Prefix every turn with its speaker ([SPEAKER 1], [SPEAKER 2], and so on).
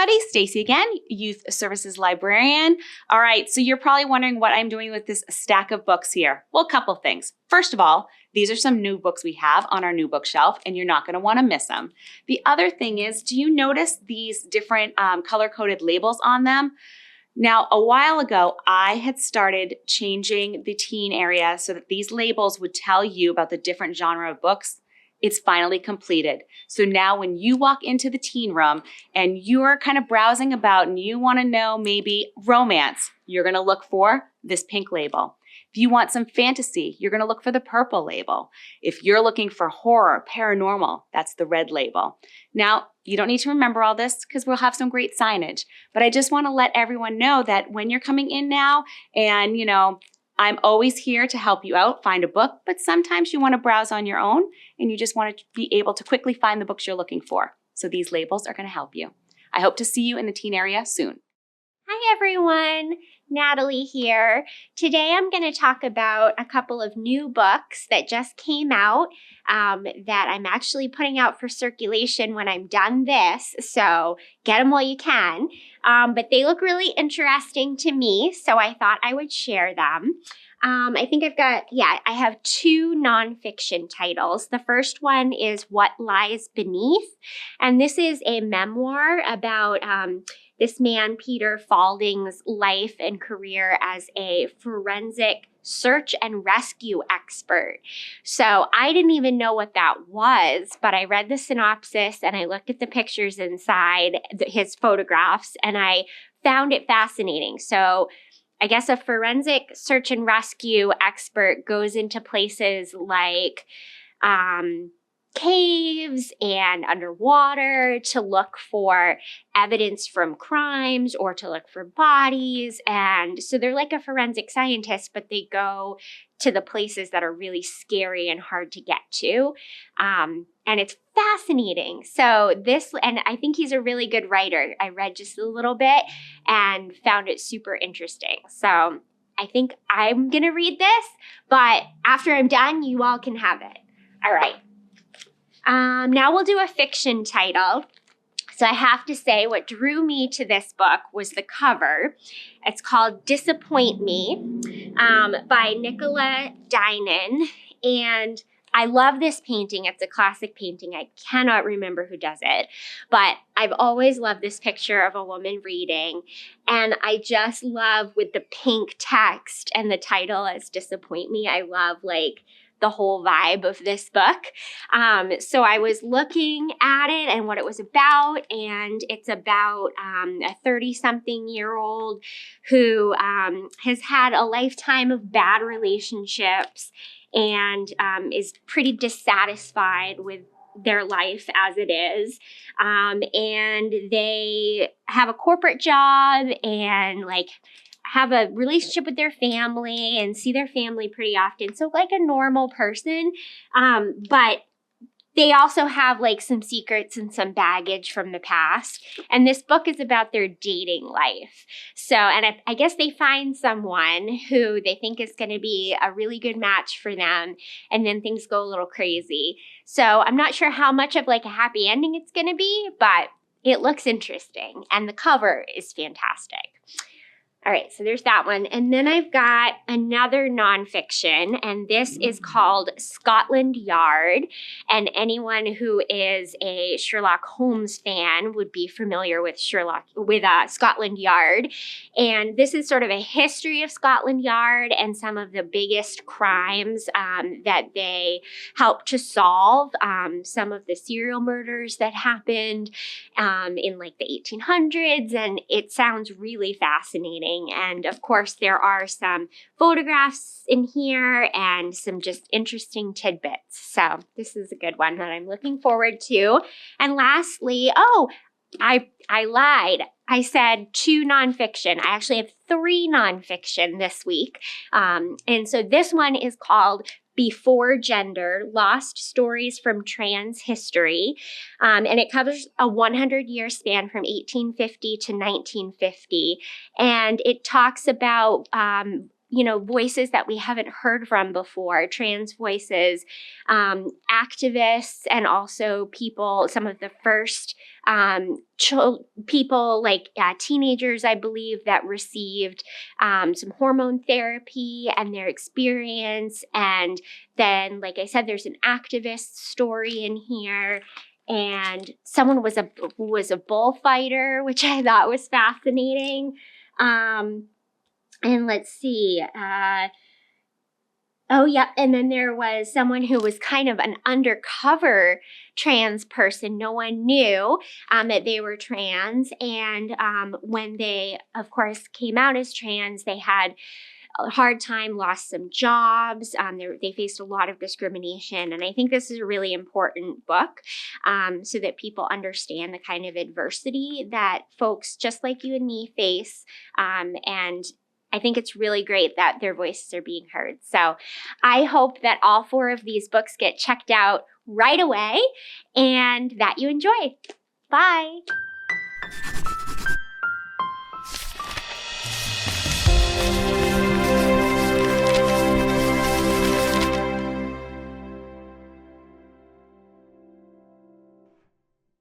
[SPEAKER 1] everybody. Stacey again, Youth Services Librarian. All right, so you're probably wondering what I'm doing with this stack of books here. Well, a couple things. First of all, these are some new books we have on our new bookshelf, and you're not going to want to miss them. The other thing is, do you notice these different color-coded labels on them? Now, a while ago, I had started changing the teen area so that these labels would tell you about the different genre of books. It's finally completed. So now when you walk into the teen room and you're kind of browsing about and you want to know maybe romance, you're going to look for this pink label. If you want some fantasy, you're going to look for the purple label. If you're looking for horror, paranormal, that's the red label. Now, you don't need to remember all this because we'll have some great signage, but I just want to let everyone know that when you're coming in now and, I'm always here to help you out, find a book, but sometimes you want to browse on your own and you just want to be able to quickly find the books you're looking for. So these labels are going to help you. I hope to see you in the teen area soon.
[SPEAKER 2] Hi everyone, Natalie here. Today I'm going to talk about a couple of new books that just came out that I'm actually putting out for circulation when I'm done this, so get them while you can. But they look really interesting to me, so I thought I would share them. I think I have two nonfiction titles. The first one is What Lies Beneath, and this is a memoir about this man, Peter Falding's life and career as a forensic search and rescue expert. So I didn't even know what that was, but I read the synopsis and I looked at the pictures inside, his photographs, and I found it fascinating. So I guess a forensic search and rescue expert goes into places like caves and underwater to look for evidence from crimes or to look for bodies. And so they're like a forensic scientist, but they go to the places that are really scary and hard to get to. And it's fascinating. So and I think he's a really good writer. I read just a little bit and found it super interesting. So I think I'm going to read this, but after I'm done, you all can have it. All right. Now we'll do a fiction title. So I have to say what drew me to this book was the cover. It's called Disappoint Me by Nicola Dinan. And I love this painting. It's a classic painting. I cannot remember who does it, but I've always loved this picture of a woman reading. And I just love with the pink text and the title as Disappoint Me. I love the whole vibe of this book. So I was looking at it and what it was about, and it's about a 30-something-year-old who has had a lifetime of bad relationships and is pretty dissatisfied with their life as it is. And they have a corporate job and have a relationship with their family and see their family pretty often. So like a normal person, but they also have some secrets and some baggage from the past. And this book is about their dating life. So, and I guess they find someone who they think is going to be a really good match for them. And then things go a little crazy. So I'm not sure how much of a happy ending it's going to be, but it looks interesting. And the cover is fantastic. All right, so there's that one. And then I've got another nonfiction, and this is called Scotland Yard. And anyone who is a Sherlock Holmes fan would be familiar with Scotland Yard. And this is sort of a history of Scotland Yard and some of the biggest crimes that they helped to solve. Some of the serial murders that happened in the 1800s, and it sounds really fascinating. And of course, there are some photographs in here and some just interesting tidbits. So this is a good one that I'm looking forward to. And lastly, I lied. I said 2 nonfiction. I actually have 3 nonfiction this week. And so this one is called Before Gender, Lost Stories from Trans History. And it covers a 100-year span from 1850 to 1950. And it talks about voices that we haven't heard from before, trans voices, activists, and also some of the first people like teenagers, I believe, that received some hormone therapy and their experience. And then, like I said, there's an activist story in here. And someone who was a bullfighter, which I thought was fascinating. And let's see. And then there was someone who was kind of an undercover trans person. No one knew that they were trans. And when they, of course, came out as trans, they had a hard time, lost some jobs. They faced a lot of discrimination. And I think this is a really important book so that people understand the kind of adversity that folks just like you and me face. And I think it's really great that their voices are being heard. So I hope that all 4 of these books get checked out right away and that you enjoy. Bye.